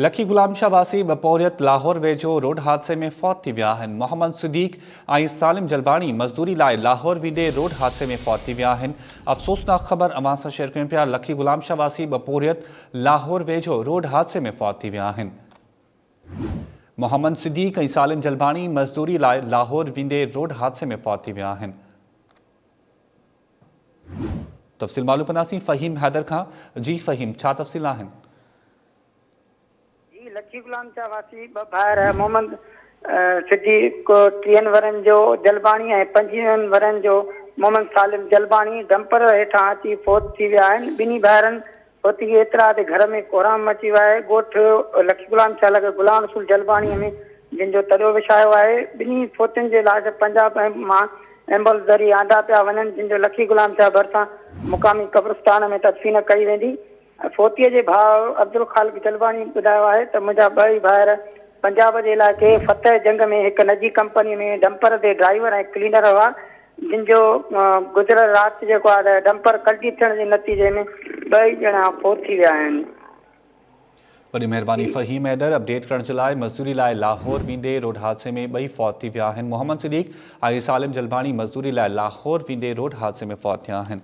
लखी गुलाम शाह वासी बपोरियत लाहौर वेझो रोड हादसे में फौत थी विया आहिनि। मोहम्मद सिद्दीक ऐं सालिम जलबाणी मज़दूरी लाइ लाहौर वेंदे रोड हादसे में फौत थी विया आहिनि। अफ़सोसनाक ख़बर अवां सां शेयर कयूं पिया। लखी गुलाम शाह वासी बपोरियत लाहौर वेझो रोड हादसे में फौत थी विया आहिनि। मोहम्मद सिद्दीक ऐं सालिम जलबाणी मज़दूरी लाइ लाहौर वेंदे रोड हादसे में फौत थी विया आहिनि। तफ़सील मालूम कंदासीं फ़हीम हैदर खां। जी फ़हीम, छा तफ़सील आहिनि? लखी गुलाम शाह वासी ब भाइर मोहम्मद सिद्दीक 30 वरनि जो, जलबाणी ऐं 25 वरनि जो मोहम्मद सालिम जलबाणी डंपर हेठां अची फौत थी विया आहिनि। ॿिन्ही भाइरनि फौती जी इतला ते घर में कोराम मची वियो आहे। ॻोठु लखी गुलाम शाह लॻे गुलाम रसूल जलबाणीअ में जिन जो तरियो विछायो आहे। ॿिन्ही फौतियुनि जे लाश पंजाब मां एम्बुलेंस ज़रिए आंदा पिया वञनि, जिन जो लखी गुलाम शाह भरिसां मुक़ामी क़ब्रिस्तान में तदफ़ीन कई वेंदी। फौतीअ जे भाउ अब्दुल ख़ालिक जलबाणी ॿुधायो आहे त मुंहिंजा ॿई भाइर पंजाब जे इलाइक़े फतेह जंग में हिकु निजी कंपनी में डंपर ते ड्राइवर ऐं क्लीनर हुआ, जिन जो गुज़िरियल राति जेको आहे डंपर कल्टी थियण जे नतीजे में ॿई ॼणा फौत थी विया आहिनि। वॾी महिरबानी फ़हीम हैदर अपडेट करण जे लाइ। मज़दूरी लाइ लाहौर वेंदे रोड हादसे में ॿई फौत थी विया आहिनि। मोहम्मद सिद्दीक ऐं सालिम जलबाणी मज़दूरी लाइ लाहौर वेंदे रोड हादसे में फौत थिया आहिनि।